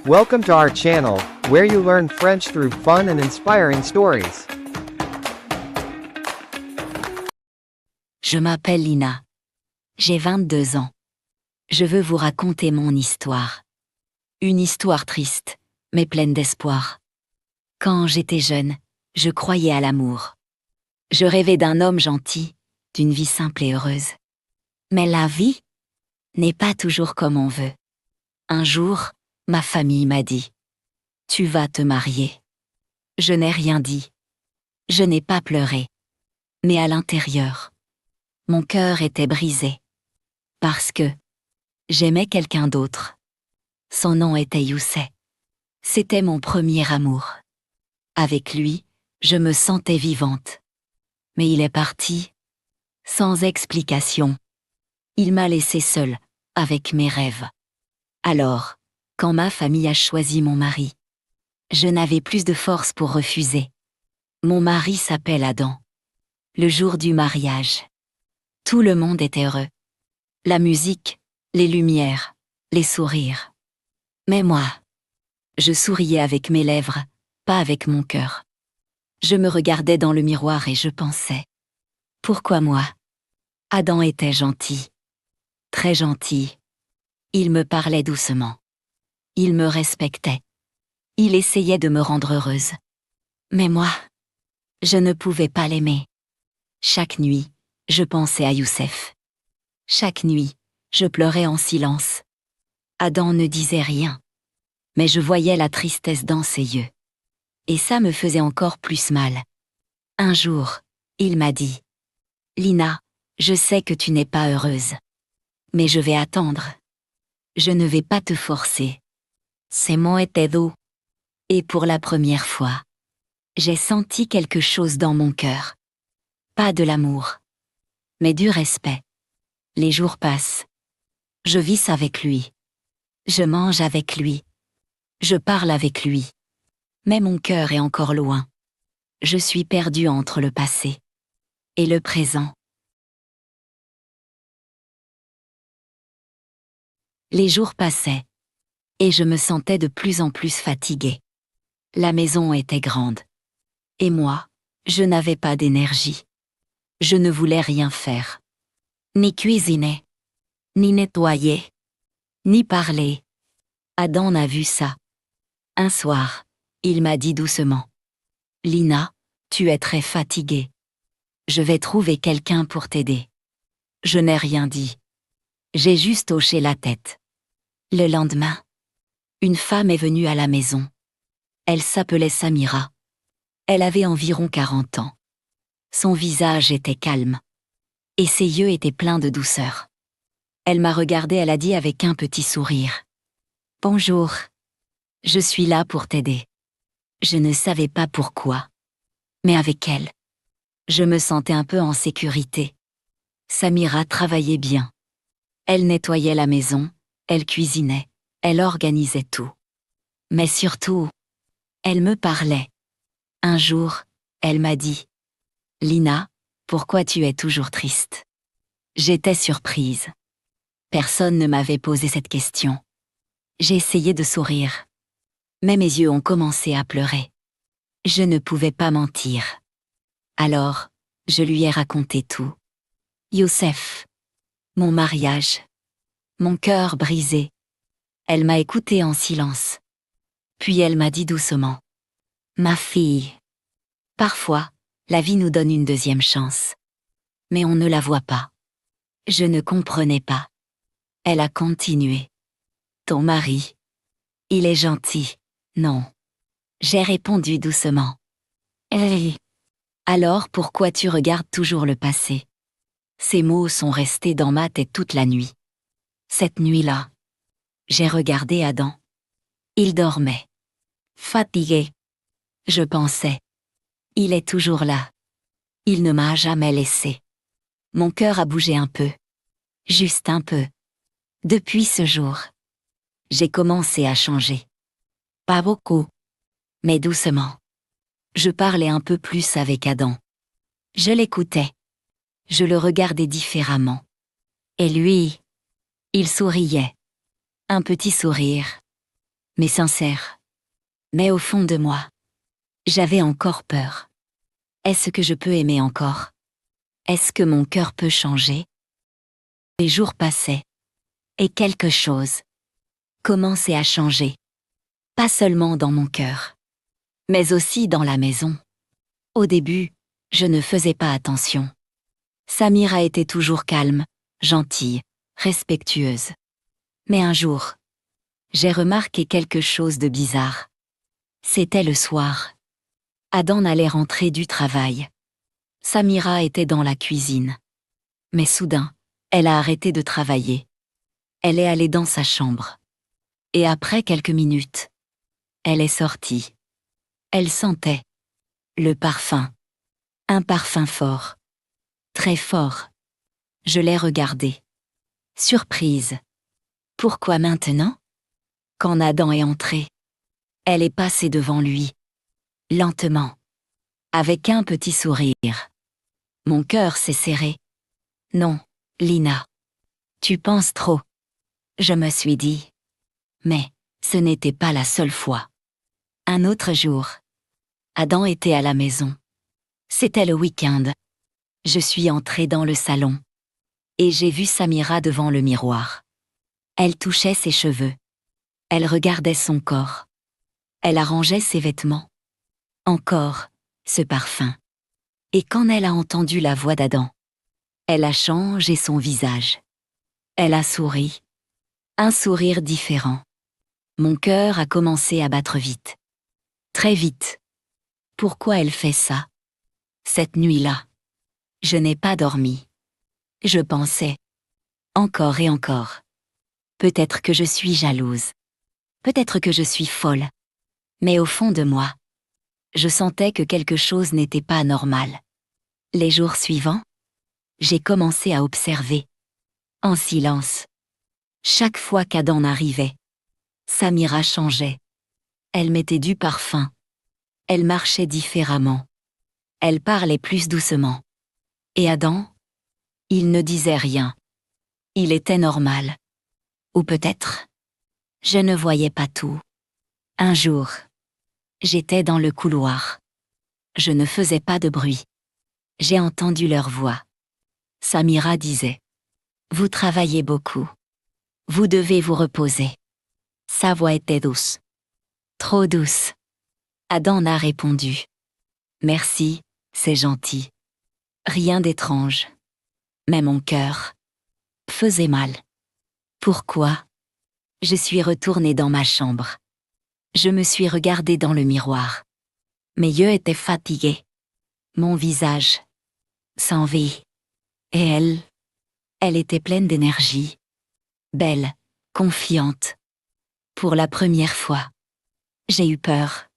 Welcome to our channel, where you learn French through fun and inspiring stories. Je m'appelle Lina. J'ai 22 ans. Je veux vous raconter mon histoire. Une histoire triste, mais pleine d'espoir. Quand j'étais jeune, je croyais à l'amour. Je rêvais d'un homme gentil, d'une vie simple et heureuse. Mais la vie n'est pas toujours comme on veut. Un jour, ma famille m'a dit « Tu vas te marier ». Je n'ai rien dit. Je n'ai pas pleuré. Mais à l'intérieur, mon cœur était brisé. Parce que j'aimais quelqu'un d'autre. Son nom était Youssef. C'était mon premier amour. Avec lui, je me sentais vivante. Mais il est parti, sans explication. Il m'a laissée seule, avec mes rêves. Alors, quand ma famille a choisi mon mari, je n'avais plus de force pour refuser. Mon mari s'appelle Adam. Le jour du mariage, tout le monde était heureux. La musique, les lumières, les sourires. Mais moi, je souriais avec mes lèvres, pas avec mon cœur. Je me regardais dans le miroir et je pensais « Pourquoi moi ?» Adam était gentil. Très gentil. Il me parlait doucement. Il me respectait. Il essayait de me rendre heureuse. Mais moi, je ne pouvais pas l'aimer. Chaque nuit, je pensais à Youssef. Chaque nuit, je pleurais en silence. Adam ne disait rien. Mais je voyais la tristesse dans ses yeux. Et ça me faisait encore plus mal. Un jour, il m'a dit « Lina, je sais que tu n'es pas heureuse. Mais je vais attendre. Je ne vais pas te forcer. » Ces mots étaient doux. Et pour la première fois, j'ai senti quelque chose dans mon cœur. Pas de l'amour, mais du respect. Les jours passent. Je vis avec lui. Je mange avec lui. Je parle avec lui. Mais mon cœur est encore loin. Je suis perdue entre le passé et le présent. Les jours passaient, et je me sentais de plus en plus fatiguée. La maison était grande. Et moi, je n'avais pas d'énergie. Je ne voulais rien faire. Ni cuisiner, ni nettoyer, ni parler. Adam a vu ça. Un soir, il m'a dit doucement « Lina, tu es très fatiguée. Je vais trouver quelqu'un pour t'aider. » Je n'ai rien dit. J'ai juste hoché la tête. Le lendemain, une femme est venue à la maison. Elle s'appelait Samira. Elle avait environ 40 ans. Son visage était calme. Et ses yeux étaient pleins de douceur. Elle m'a regardée, elle a dit avec un petit sourire « Bonjour. Je suis là pour t'aider. » Je ne savais pas pourquoi. Mais avec elle, je me sentais un peu en sécurité. Samira travaillait bien. Elle nettoyait la maison, elle cuisinait, elle organisait tout. Mais surtout, elle me parlait. Un jour, elle m'a dit « Lina, pourquoi tu es toujours triste ?» J'étais surprise. Personne ne m'avait posé cette question. J'ai essayé de sourire. Mais mes yeux ont commencé à pleurer. Je ne pouvais pas mentir. Alors, je lui ai raconté tout. Youssef, mon mariage, mon cœur brisé. Elle m'a écoutée en silence. Puis elle m'a dit doucement « Ma fille, parfois, la vie nous donne une deuxième chance. Mais on ne la voit pas. » Je ne comprenais pas. Elle a continué. « Ton mari, il est gentil, non ?» J'ai répondu doucement. « Eh, alors pourquoi tu regardes toujours le passé ?» Ces mots sont restés dans ma tête toute la nuit. Cette nuit-là, j'ai regardé Adam. Il dormait. Fatigué. Je pensais. Il est toujours là. Il ne m'a jamais laissé. Mon cœur a bougé un peu. Juste un peu. Depuis ce jour, j'ai commencé à changer. Pas beaucoup, mais doucement. Je parlais un peu plus avec Adam. Je l'écoutais. Je le regardais différemment. Et lui, il souriait. Un petit sourire. mais sincère. Mais au fond de moi, j'avais encore peur. Est-ce que je peux aimer encore? Est-ce que mon cœur peut changer? Les jours passaient, et quelque chose commençait à changer. Pas seulement dans mon cœur, mais aussi dans la maison. Au début, je ne faisais pas attention. Samira était toujours calme, gentille, respectueuse. Mais un jour, j'ai remarqué quelque chose de bizarre. C'était le soir. Adam allait rentrer du travail. Samira était dans la cuisine. Mais soudain, elle a arrêté de travailler. Elle est allée dans sa chambre. Et après quelques minutes, elle est sortie. Elle sentait le parfum. Un parfum fort. Très fort. Je l'ai regardée. Surprise. Pourquoi maintenant? Quand Adam est entré, elle est passée devant lui. Lentement. Avec un petit sourire. Mon cœur s'est serré. Non, Lina. Tu penses trop. Je me suis dit. Mais, ce n'était pas la seule fois. Un autre jour. Adam était à la maison. C'était le week-end. Je suis entrée dans le salon. Et j'ai vu Samira devant le miroir. Elle touchait ses cheveux. Elle regardait son corps. Elle arrangeait ses vêtements. Encore, ce parfum. Et quand elle a entendu la voix d'Adam, elle a changé son visage. Elle a souri. Un sourire différent. Mon cœur a commencé à battre vite. Très vite. Pourquoi elle fait ça? Cette nuit-là, je n'ai pas dormi. Je pensais. Encore et encore. Peut-être que je suis jalouse. Peut-être que je suis folle. Mais au fond de moi, je sentais que quelque chose n'était pas normal. Les jours suivants, j'ai commencé à observer. En silence. Chaque fois qu'Adam arrivait, Samira changeait. Elle mettait du parfum. Elle marchait différemment. Elle parlait plus doucement. Et Adam? Il ne disait rien. Il était normal. Ou peut-être, je ne voyais pas tout. Un jour, j'étais dans le couloir. Je ne faisais pas de bruit. J'ai entendu leur voix. Samira disait. Vous travaillez beaucoup. Vous devez vous reposer. Sa voix était douce. Trop douce. Adam a répondu. Merci, c'est gentil. Rien d'étrange. Mais mon cœur faisait mal. Pourquoi? Je suis retournée dans ma chambre. Je me suis regardée dans le miroir. Mes yeux étaient fatigués. Mon visage sans vie. Et elle était pleine d'énergie. Belle, confiante. Pour la première fois, j'ai eu peur.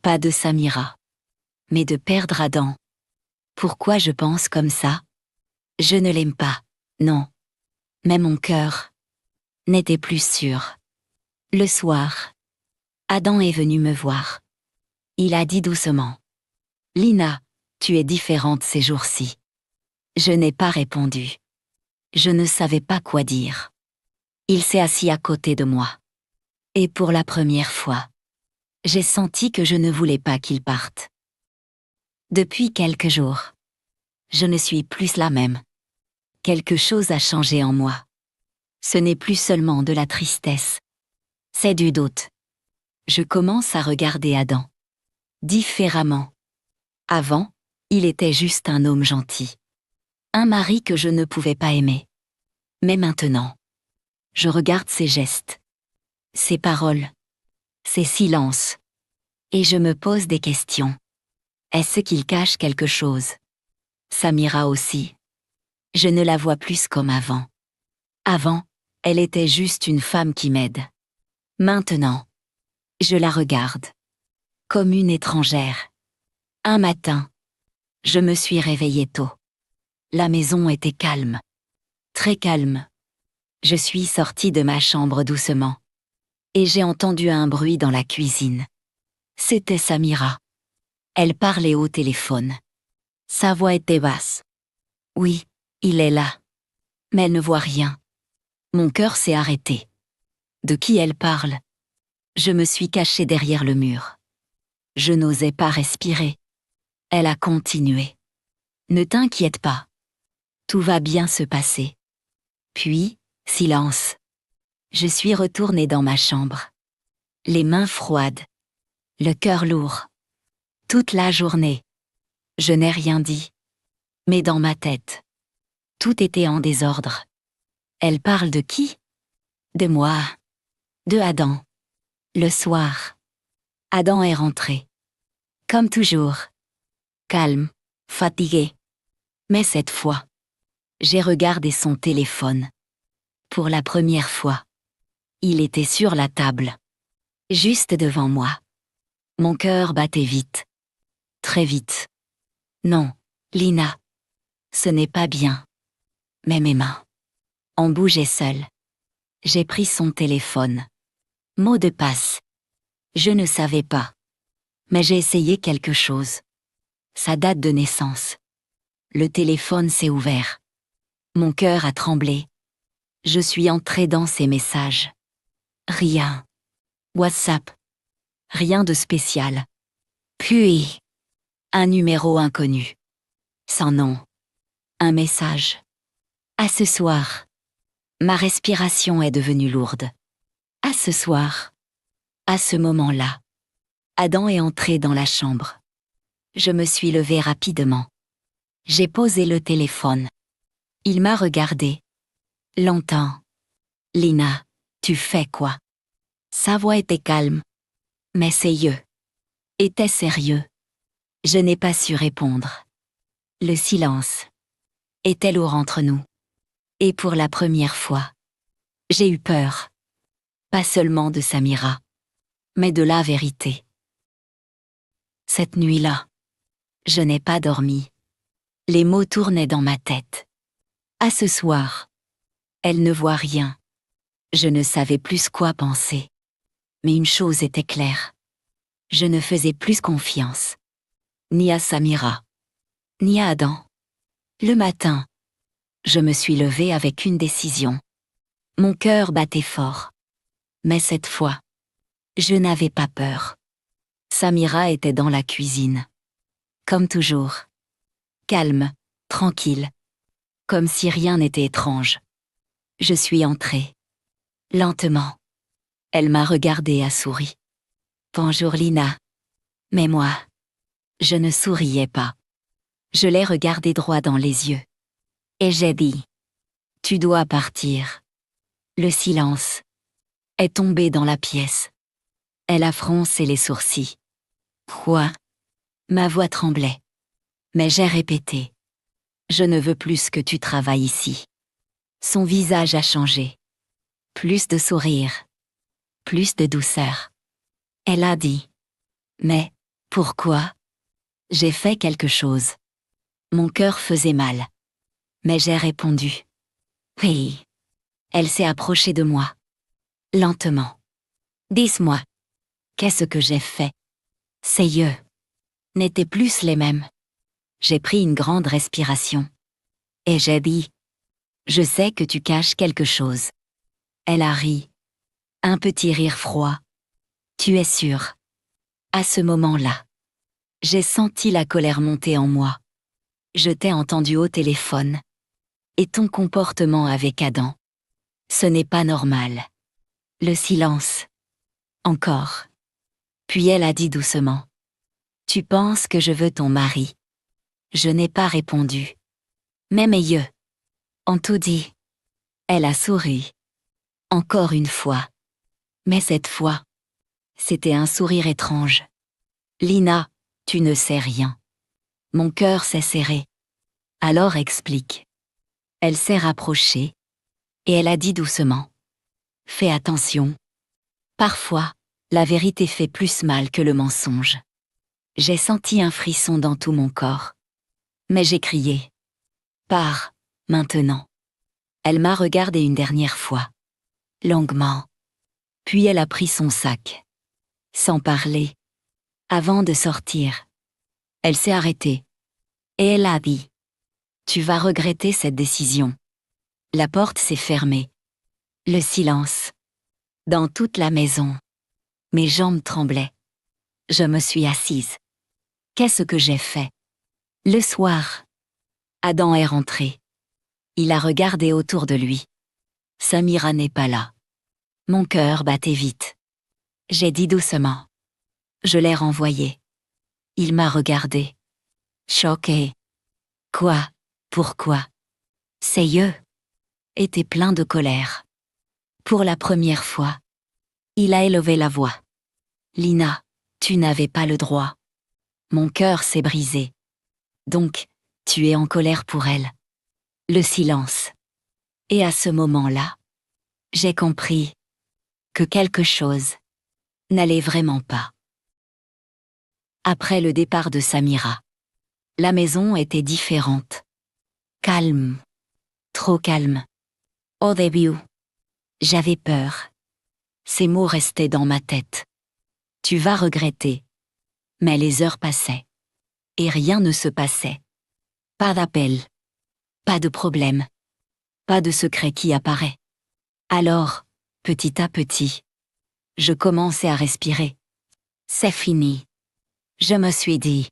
Pas de Samira, mais de perdre Adam. Pourquoi je pense comme ça? Je ne l'aime pas, non. Mais mon cœur n'était plus sûr. Le soir, Adam est venu me voir. Il a dit doucement. Lina, tu es différente ces jours-ci. Je n'ai pas répondu. Je ne savais pas quoi dire. Il s'est assis à côté de moi. Et pour la première fois, j'ai senti que je ne voulais pas qu'il parte. Depuis quelques jours, je ne suis plus la même. Quelque chose a changé en moi. Ce n'est plus seulement de la tristesse. C'est du doute. Je commence à regarder Adam différemment. Avant, il était juste un homme gentil. Un mari que je ne pouvais pas aimer. Mais maintenant, je regarde ses gestes, ses paroles, ses silences. Et je me pose des questions. Est-ce qu'il cache quelque chose? Samira aussi. Je ne la vois plus comme avant. Avant, elle était juste une femme qui m'aide. Maintenant, je la regarde. Comme une étrangère. Un matin, je me suis réveillée tôt. La maison était calme. Très calme. Je suis sortie de ma chambre doucement. Et j'ai entendu un bruit dans la cuisine. C'était Samira. Elle parlait au téléphone. Sa voix était basse. Oui, il est là. Mais elle ne voit rien. Mon cœur s'est arrêté. De qui elle parle? Je me suis cachée derrière le mur. Je n'osais pas respirer. Elle a continué. Ne t'inquiète pas. Tout va bien se passer. Puis, silence. Je suis retournée dans ma chambre. Les mains froides. Le cœur lourd. Toute la journée. Je n'ai rien dit. Mais dans ma tête, tout était en désordre. Elle parle de qui? De moi. De Adam. Le soir. Adam est rentré. Comme toujours. Calme, fatigué. Mais cette fois, j'ai regardé son téléphone. Pour la première fois. Il était sur la table. Juste devant moi. Mon cœur battait vite. Très vite. Non, Lina. Ce n'est pas bien. Mais mes mains ont bougé seules. J'ai pris son téléphone. Mot de passe. Je ne savais pas. Mais j'ai essayé quelque chose. Sa date de naissance. Le téléphone s'est ouvert. Mon cœur a tremblé. Je suis entrée dans ses messages. Rien. WhatsApp. Rien de spécial. Puis, un numéro inconnu. Sans nom. Un message. À ce soir. Ma respiration est devenue lourde. À ce soir. À ce moment-là. Adam est entré dans la chambre. Je me suis levée rapidement. J'ai posé le téléphone. Il m'a regardé. Longtemps. Lina, tu fais quoi? Sa voix était calme. Mais sérieux. Était sérieux. Je n'ai pas su répondre. Le silence était lourd entre nous. Et pour la première fois, j'ai eu peur. Pas seulement de Samira, mais de la vérité. Cette nuit-là, je n'ai pas dormi. Les mots tournaient dans ma tête. À ce soir, elle ne voit rien. Je ne savais plus quoi penser. Mais une chose était claire. Je ne faisais plus confiance. Ni à Samira, ni à Adam. Le matin, je me suis levée avec une décision. Mon cœur battait fort. Mais cette fois, je n'avais pas peur. Samira était dans la cuisine. Comme toujours. Calme, tranquille. Comme si rien n'était étrange. Je suis entrée. Lentement. Elle m'a regardée et souri. Bonjour Lina. Mais moi, je ne souriais pas. Je l'ai regardée droit dans les yeux. Et j'ai dit. Tu dois partir. Le silence est tombé dans la pièce. Elle a froncé les sourcils. Quoi? Ma voix tremblait. Mais j'ai répété. Je ne veux plus que tu travailles ici. Son visage a changé. Plus de sourire. Plus de douceur. Elle a dit. Mais, pourquoi? J'ai fait quelque chose. Mon cœur faisait mal. Mais j'ai répondu. Oui. Elle s'est approchée de moi. Lentement. Dis-moi. Qu'est-ce que j'ai fait? Ses yeux n'étaient plus les mêmes. J'ai pris une grande respiration. Et j'ai dit. Je sais que tu caches quelque chose. Elle a ri. Un petit rire froid. Tu es sûre? À ce moment-là, j'ai senti la colère monter en moi. Je t'ai entendu au téléphone. Et ton comportement avec Adam. Ce n'est pas normal. Le silence. Encore. Puis elle a dit doucement. Tu penses que je veux ton mari? Je n'ai pas répondu. Mais mes yeux ont tout dit. Elle a souri. Encore une fois. Mais cette fois, c'était un sourire étrange. Lina, tu ne sais rien. Mon cœur s'est serré. Alors explique. Elle s'est rapprochée. Et elle a dit doucement. Fais attention. Parfois, la vérité fait plus mal que le mensonge. J'ai senti un frisson dans tout mon corps. Mais j'ai crié. Pars, maintenant. Elle m'a regardé une dernière fois. Longuement. Puis elle a pris son sac. Sans parler. Avant de sortir. Elle s'est arrêtée. Et elle a dit. Tu vas regretter cette décision. La porte s'est fermée. Le silence. Dans toute la maison. Mes jambes tremblaient. Je me suis assise. Qu'est-ce que j'ai fait? Le soir, Adam est rentré. Il a regardé autour de lui. Samira n'est pas là. Mon cœur battait vite. J'ai dit doucement. Je l'ai renvoyé. Il m'a regardé. Choqué. Quoi? Pourquoi? Ses yeux étaient pleins de colère. Pour la première fois, il a élevé la voix. Lina, tu n'avais pas le droit. Mon cœur s'est brisé. Donc, tu es en colère pour elle. Le silence. Et à ce moment-là, j'ai compris que quelque chose n'allait vraiment pas. Après le départ de Samira, la maison était différente. Calme. Trop calme. Au début, j'avais peur. Ces mots restaient dans ma tête. Tu vas regretter. Mais les heures passaient. Et rien ne se passait. Pas d'appel. Pas de problème. Pas de secret qui apparaît. Alors, petit à petit, je commençais à respirer. C'est fini. Je me suis dit.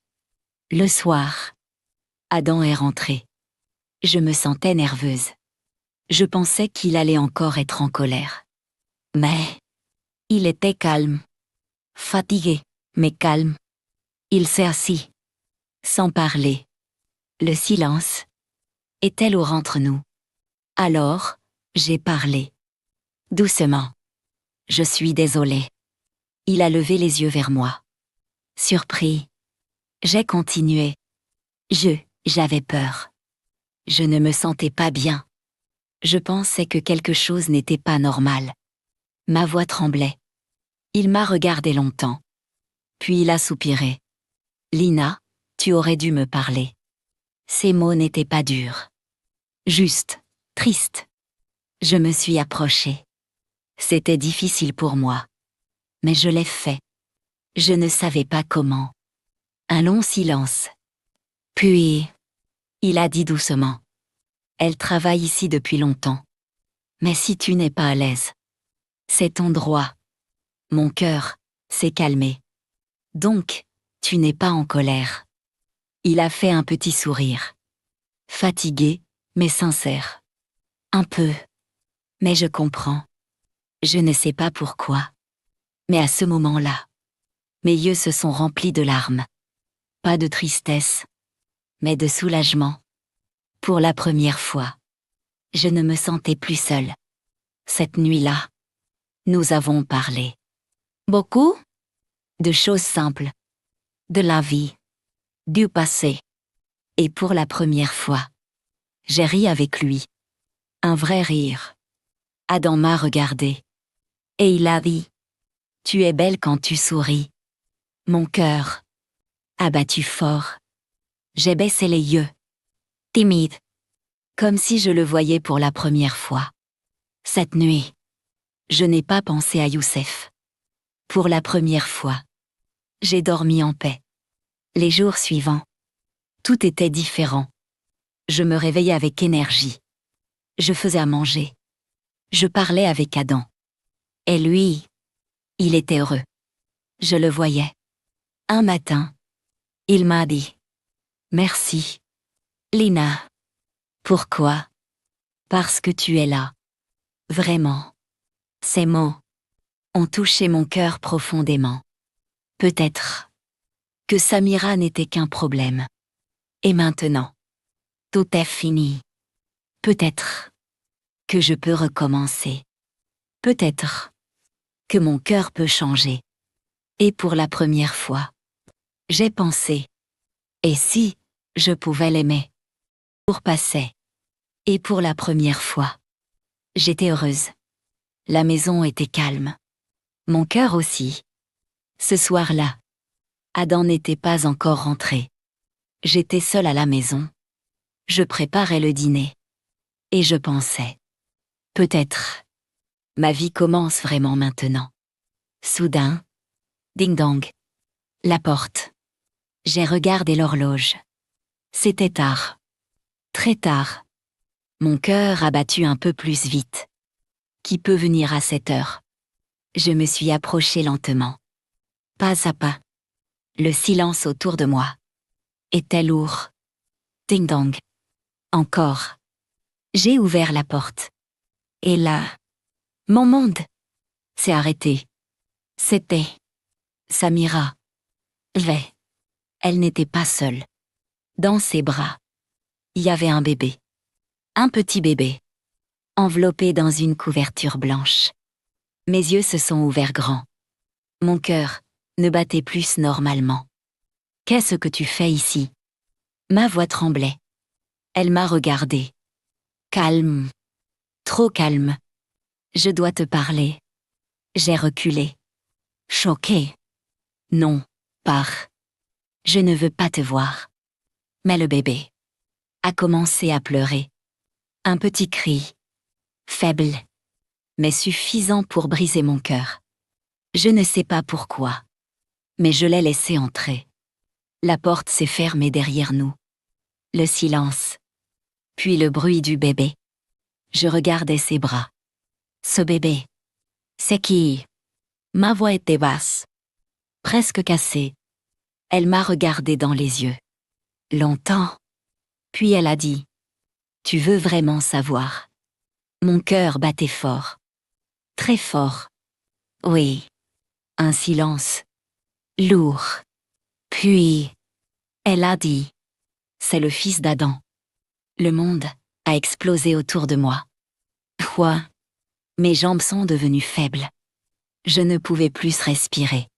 Le soir, Adam est rentré. Je me sentais nerveuse. Je pensais qu'il allait encore être en colère. Mais il était calme. Fatigué, mais calme. Il s'est assis. Sans parler. Le silence était lourd entre nous. Alors, j'ai parlé. Doucement. Je suis désolée. Il a levé les yeux vers moi. Surpris. J'ai continué. J'avais peur. Je ne me sentais pas bien. Je pensais que quelque chose n'était pas normal. Ma voix tremblait. Il m'a regardé longtemps. Puis il a soupiré. Lina, tu aurais dû me parler. Ces mots n'étaient pas durs. Juste, triste. Je me suis approchée. C'était difficile pour moi. Mais je l'ai fait. Je ne savais pas comment. Un long silence. Puis, il a dit doucement. Elle travaille ici depuis longtemps. Mais si tu n'es pas à l'aise, c'est ton droit. Mon cœur s'est calmé. Donc, tu n'es pas en colère. Il a fait un petit sourire. Fatigué, mais sincère. Un peu. Mais je comprends. Je ne sais pas pourquoi. Mais à ce moment-là, mes yeux se sont remplis de larmes. Pas de tristesse, mais de soulagement. Pour la première fois, je ne me sentais plus seule. Cette nuit-là, nous avons parlé. Beaucoup de choses simples. De la vie. Du passé. Et pour la première fois, j'ai ri avec lui. Un vrai rire. Adam m'a regardé. Et il a dit. Tu es belle quand tu souris. Mon cœur a battu fort. J'ai baissé les yeux. Timide. Comme si je le voyais pour la première fois. Cette nuit, je n'ai pas pensé à Youssef. Pour la première fois, j'ai dormi en paix. Les jours suivants, tout était différent. Je me réveillais avec énergie. Je faisais à manger. Je parlais avec Adam. Et lui, il était heureux. Je le voyais. Un matin, il m'a dit « Merci, Lina. » Pourquoi? Parce que tu es là. Vraiment. Ces mots ont touché mon cœur profondément. Peut-être que Samira n'était qu'un problème. Et maintenant, tout est fini. Peut-être que je peux recommencer. Peut-être que mon cœur peut changer. Et pour la première fois, j'ai pensé, et si je pouvais l'aimer? Pour passer. Et pour la première fois, j'étais heureuse. La maison était calme. Mon cœur aussi. Ce soir-là, Adam n'était pas encore rentré. J'étais seule à la maison. Je préparais le dîner. Et je pensais, peut-être, ma vie commence vraiment maintenant. Soudain, ding-dong. La porte. J'ai regardé l'horloge. C'était tard. Très tard. Mon cœur a battu un peu plus vite. Qui peut venir à cette heure? Je me suis approchée lentement. Pas à pas. Le silence autour de moi était lourd. Ding-dong. Encore. J'ai ouvert la porte. Et là, mon monde s'est arrêté. C'était Samira. Elle n'était pas seule. Dans ses bras, il y avait un bébé. Un petit bébé. Enveloppé dans une couverture blanche. Mes yeux se sont ouverts grands. Mon cœur ne battait plus normalement. Qu'est-ce que tu fais ici? Ma voix tremblait. Elle m'a regardé. Calme. Trop calme. Je dois te parler. J'ai reculé. Choquée. Non, pars. Je ne veux pas te voir. Mais le bébé a commencé à pleurer. Un petit cri. Faible. Mais suffisant pour briser mon cœur. Je ne sais pas pourquoi. Mais je l'ai laissé entrer. La porte s'est fermée derrière nous. Le silence. Puis le bruit du bébé. Je regardais ses bras. Ce bébé. C'est qui? Ma voix était basse. Presque cassée. Elle m'a regardé dans les yeux. Longtemps. Puis elle a dit. Tu veux vraiment savoir? Mon cœur battait fort. Très fort. Oui. Un silence. Lourd. Puis, elle a dit. C'est le fils d'Adam. Le monde a explosé autour de moi. Quoi? Mes jambes sont devenues faibles. Je ne pouvais plus respirer.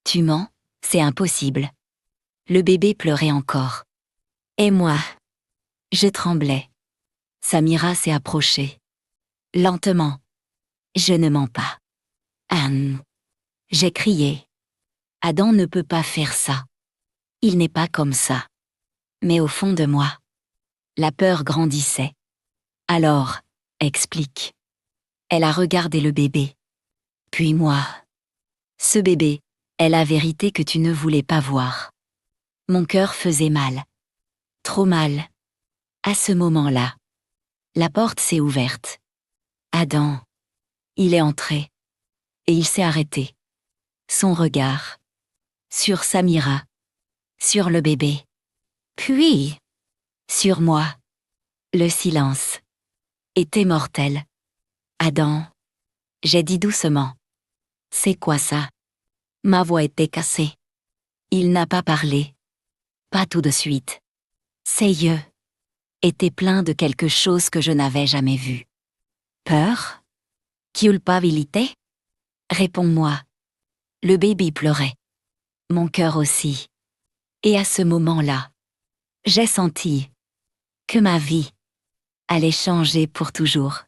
Tu mens? C'est impossible. Le bébé pleurait encore. Et moi? Je tremblais. Samira s'est approchée. Lentement. Je ne mens pas. Anne. J'ai crié. Adam ne peut pas faire ça. Il n'est pas comme ça. Mais au fond de moi, la peur grandissait. Alors, explique. Elle a regardé le bébé. Puis moi. Ce bébé est la vérité que tu ne voulais pas voir. Mon cœur faisait mal. Trop mal. À ce moment-là, la porte s'est ouverte. Adam. Il est entré. Et il s'est arrêté. Son regard. Sur Samira. Sur le bébé. Puis. Sur moi. Le silence. Était mortel. Adam. J'ai dit doucement. C'est quoi ça? Ma voix était cassée. Il n'a pas parlé. Pas tout de suite. Ses yeux étaient pleins de quelque chose que je n'avais jamais vu. Peur? Culpabilité? Réponds-moi. Le bébé pleurait. Mon cœur aussi. Et à ce moment-là, j'ai senti que ma vie allait changer pour toujours.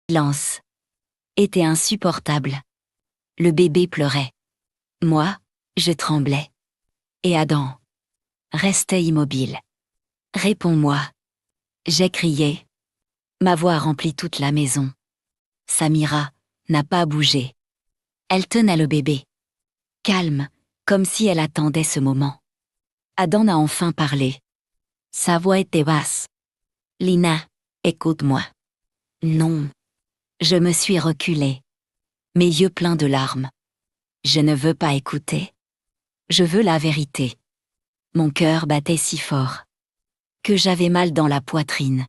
Le silence était insupportable. Le bébé pleurait. Moi, je tremblais. Et Adam restait immobile. Réponds-moi. J'ai crié. Ma voix remplit toute la maison. Samira n'a pas bougé. Elle tenait le bébé. Calme, comme si elle attendait ce moment. Adam a enfin parlé. Sa voix était basse. Lina, écoute-moi. Non. Je me suis reculée. Mes yeux pleins de larmes. Je ne veux pas écouter. Je veux la vérité. Mon cœur battait si fort que j'avais mal dans la poitrine.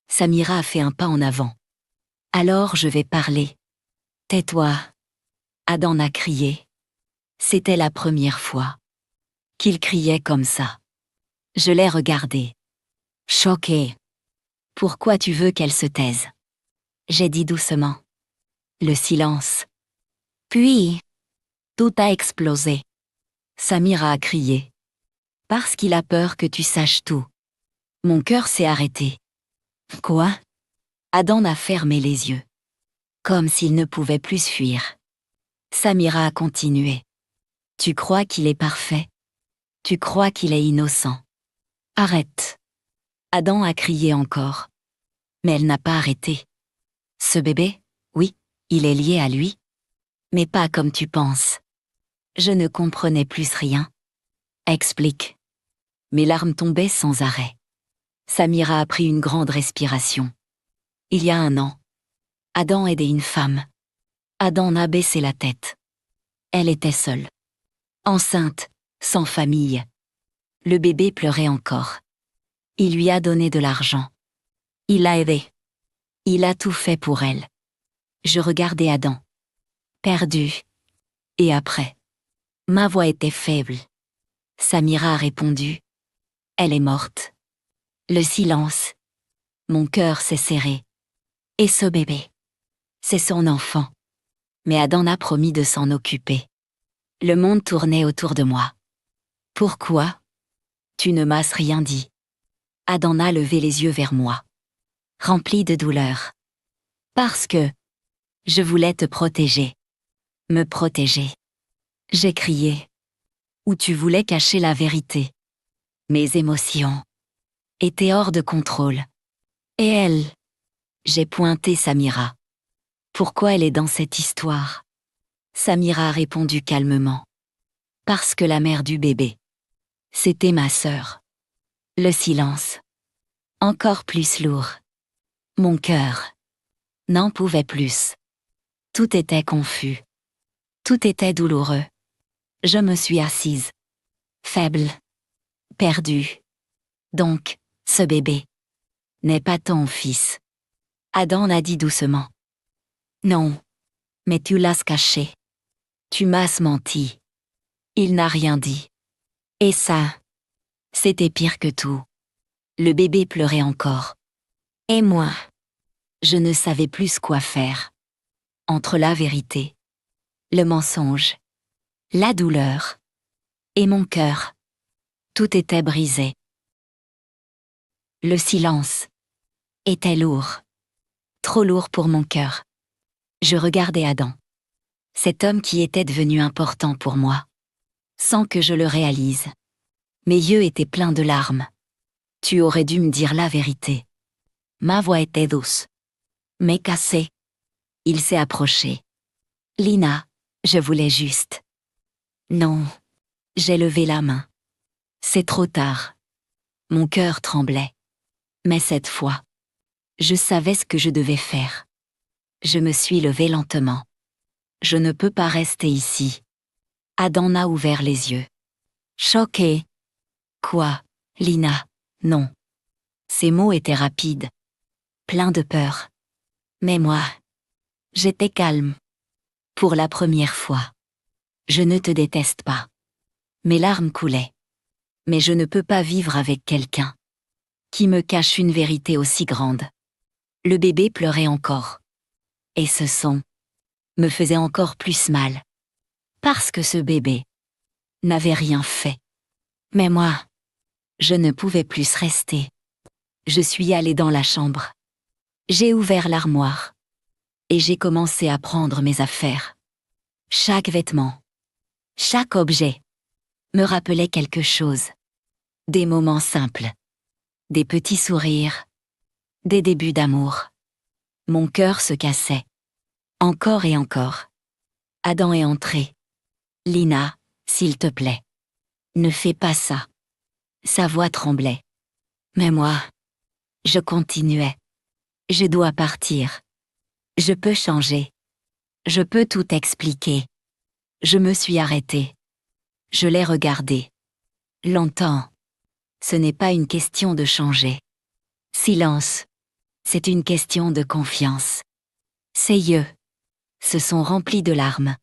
Samira a fait un pas en avant. Alors je vais parler. Tais-toi. Adam a crié. C'était la première fois qu'il criait comme ça. Je l'ai regardé. Choquée. Pourquoi tu veux qu'elle se taise? J'ai dit doucement. Le silence. Puis, tout a explosé. Samira a crié. Parce qu'il a peur que tu saches tout. Mon cœur s'est arrêté. Quoi? Adam a fermé les yeux. Comme s'il ne pouvait plus fuir. Samira a continué. Tu crois qu'il est parfait? Tu crois qu'il est innocent? Arrête. Adam a crié encore. Mais elle n'a pas arrêté. Ce bébé, oui, il est lié à lui. Mais pas comme tu penses. Je ne comprenais plus rien. Explique. Mes larmes tombaient sans arrêt. Samira a pris une grande respiration. Il y a 1 an, Adam aidait une femme. Adam a baissé la tête. Elle était seule. Enceinte, sans famille. Le bébé pleurait encore. Il lui a donné de l'argent. Il l'a aidé. Il a tout fait pour elle. Je regardais Adam. Perdu. Et après? Ma voix était faible. Samira a répondu. Elle est morte. Le silence. Mon cœur s'est serré. Et ce bébé? C'est son enfant. Mais Adam a promis de s'en occuper. Le monde tournait autour de moi. Pourquoi? Tu ne m'as rien dit. Adam a levé les yeux vers moi. Rempli de douleur. Parce que je voulais te protéger. Me protéger. J'ai crié. Ou tu voulais cacher la vérité. Mes émotions étaient hors de contrôle. Et elle? J'ai pointé Samira. Pourquoi elle est dans cette histoire? Samira a répondu calmement. Parce que la mère du bébé, c'était ma sœur. Le silence. Encore plus lourd. Mon cœur n'en pouvait plus. Tout était confus. Tout était douloureux. Je me suis assise. Faible. Perdue. Donc, ce bébé n'est pas ton fils. Adam a dit doucement. Non. Mais tu l'as caché. Tu m'as menti. Il n'a rien dit. Et ça, c'était pire que tout. Le bébé pleurait encore. Et moi, je ne savais plus quoi faire. Entre la vérité, le mensonge, la douleur et mon cœur, tout était brisé. Le silence était lourd. Trop lourd pour mon cœur. Je regardais Adam. Cet homme qui était devenu important pour moi. Sans que je le réalise. Mes yeux étaient pleins de larmes. Tu aurais dû me dire la vérité. Ma voix était douce. Mais cassée. Il s'est approché. Lina, je voulais juste. Non. J'ai levé la main. C'est trop tard. Mon cœur tremblait. Mais cette fois, je savais ce que je devais faire. Je me suis levée lentement. Je ne peux pas rester ici. Adam a ouvert les yeux. Choqué. Quoi, Lina? Non. Ces mots étaient rapides. Pleins de peur. Mais moi, j'étais calme. Pour la première fois. Je ne te déteste pas. Mes larmes coulaient. Mais je ne peux pas vivre avec quelqu'un qui me cache une vérité aussi grande. Le bébé pleurait encore. Et ce son me faisait encore plus mal. Parce que ce bébé n'avait rien fait. Mais moi, je ne pouvais plus rester. Je suis allée dans la chambre. J'ai ouvert l'armoire. Et j'ai commencé à prendre mes affaires. Chaque vêtement, chaque objet, me rappelait quelque chose. Des moments simples. Des petits sourires. Des débuts d'amour. Mon cœur se cassait. Encore et encore. Adam est entré. Lina, s'il te plaît. Ne fais pas ça. Sa voix tremblait. Mais moi, je continuais. Je dois partir. Je peux changer. Je peux tout expliquer. Je me suis arrêtée. Je l'ai regardé. Longtemps. Ce n'est pas une question de changer. Silence. C'est une question de confiance. Ses yeux se sont remplis de larmes.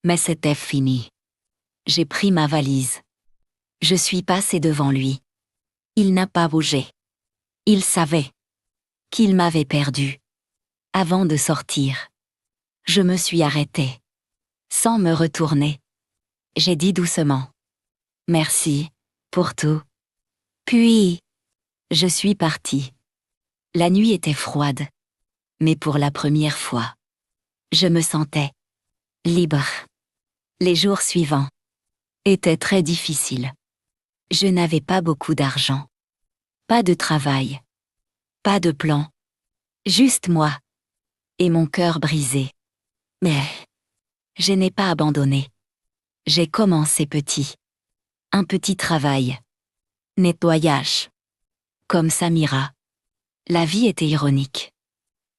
Mais c'était fini. J'ai pris ma valise. Je suis passée devant lui. Il n'a pas bougé. Il savait qu'il m'avait perdue. Avant de sortir, je me suis arrêtée. Sans me retourner. J'ai dit doucement. Merci pour tout. Puis, je suis partie. La nuit était froide. Mais pour la première fois, je me sentais libre. Les jours suivants étaient très difficiles. Je n'avais pas beaucoup d'argent. Pas de travail. Pas de plan. Juste moi. Et mon cœur brisé. Mais je n'ai pas abandonné. J'ai commencé petit. Un petit travail. Nettoyage. Comme Samira. La vie était ironique.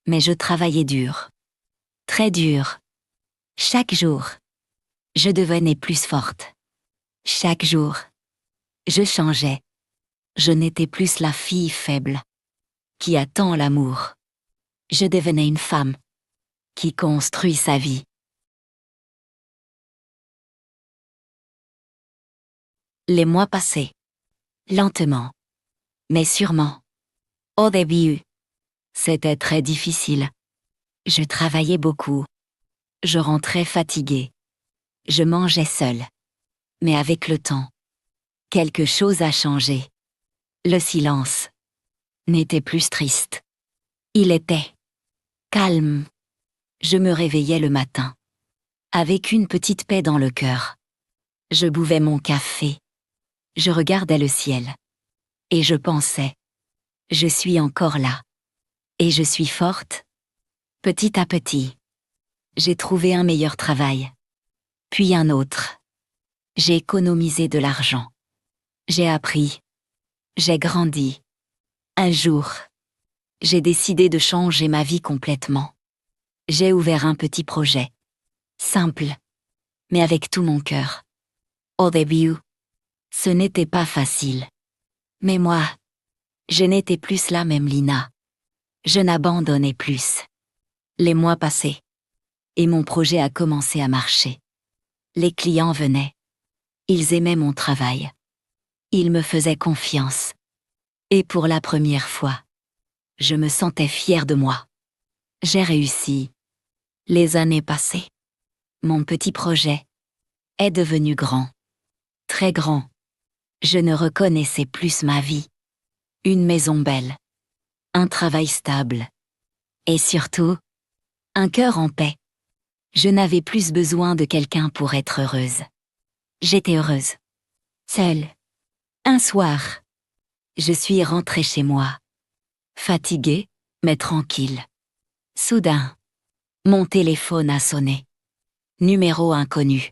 Mais je travaillais dur. Très dur. Chaque jour, je devenais plus forte. Chaque jour, je changeais. Je n'étais plus la fille faible qui attend l'amour. Je devenais une femme qui construit sa vie. Les mois passaient. Lentement. Mais sûrement. Au début, c'était très difficile. Je travaillais beaucoup. Je rentrais fatiguée. Je mangeais seule. Mais avec le temps, quelque chose a changé. Le silence n'était plus triste. Il était calme. Je me réveillais le matin, avec une petite paix dans le cœur. Je buvais mon café. Je regardais le ciel. Et je pensais, je suis encore là. Et je suis forte. Petit à petit, j'ai trouvé un meilleur travail. Puis un autre. J'ai économisé de l'argent. J'ai appris. J'ai grandi. Un jour, j'ai décidé de changer ma vie complètement. J'ai ouvert un petit projet. Simple. Mais avec tout mon cœur. Au début, ce n'était pas facile. Mais moi, je n'étais plus la même Lina. Je n'abandonnais plus. Les mois passaient. Et mon projet a commencé à marcher. Les clients venaient. Ils aimaient mon travail. Ils me faisaient confiance. Et pour la première fois, je me sentais fière de moi. J'ai réussi. Les années passées. Mon petit projet est devenu grand. Très grand. Je ne reconnaissais plus ma vie. Une maison belle. Un travail stable. Et surtout, un cœur en paix. Je n'avais plus besoin de quelqu'un pour être heureuse. J'étais heureuse. Seule. Un soir, je suis rentrée chez moi. Fatiguée, mais tranquille. Soudain, mon téléphone a sonné. Numéro inconnu.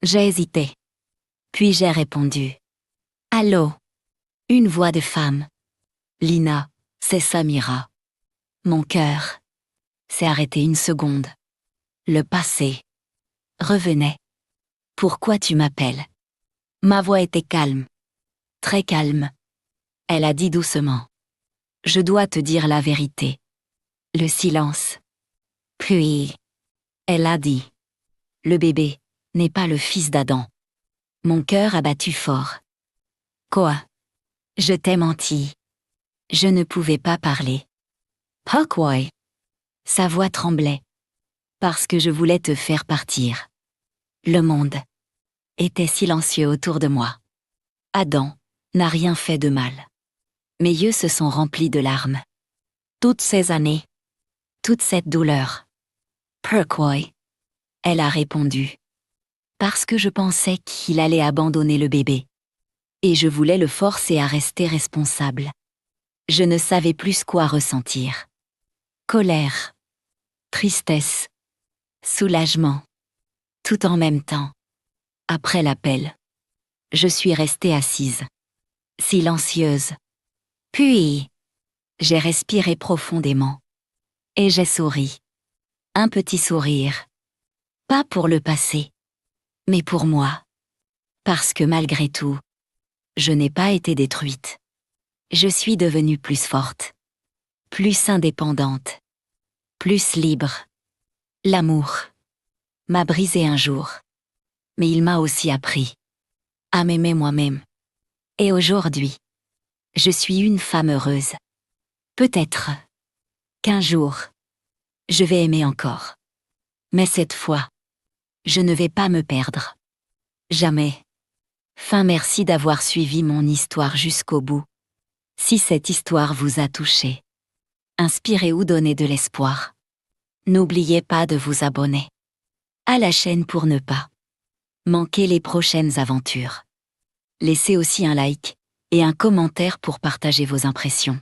J'ai hésité. Puis j'ai répondu. Allô? Une voix de femme. Lina, c'est Samira. Mon cœur s'est arrêté une seconde. Le passé revenait. Pourquoi tu m'appelles? Ma voix était calme. Très calme. Elle a dit doucement. Je dois te dire la vérité. Le silence. Puis, elle a dit. Le bébé n'est pas le fils d'Adam. Mon cœur a battu fort. Quoi? Je t'ai menti. Je ne pouvais pas parler. Pourquoi? Sa voix tremblait. Parce que je voulais te faire partir. Le monde était silencieux autour de moi. Adam n'a rien fait de mal. Mes yeux se sont remplis de larmes. Toutes ces années, toute cette douleur. Pourquoi? Elle a répondu. Parce que je pensais qu'il allait abandonner le bébé. Et je voulais le forcer à rester responsable. Je ne savais plus quoi ressentir. Colère, tristesse, soulagement. Tout en même temps. Après l'appel, je suis restée assise, silencieuse. Puis, j'ai respiré profondément. Et j'ai souri. Un petit sourire. Pas pour le passé, mais pour moi. Parce que malgré tout, je n'ai pas été détruite. Je suis devenue plus forte, plus indépendante, plus libre. L'amour m'a brisé un jour, mais il m'a aussi appris à m'aimer moi-même. Et aujourd'hui, je suis une femme heureuse. Peut-être qu'un jour, je vais aimer encore. Mais cette fois, je ne vais pas me perdre. Jamais. Merci d'avoir suivi mon histoire jusqu'au bout. Si cette histoire vous a touché, inspiré ou donné de l'espoir, n'oubliez pas de vous abonner à la chaîne pour ne pas manquer les prochaines aventures. Laissez aussi un like et un commentaire pour partager vos impressions.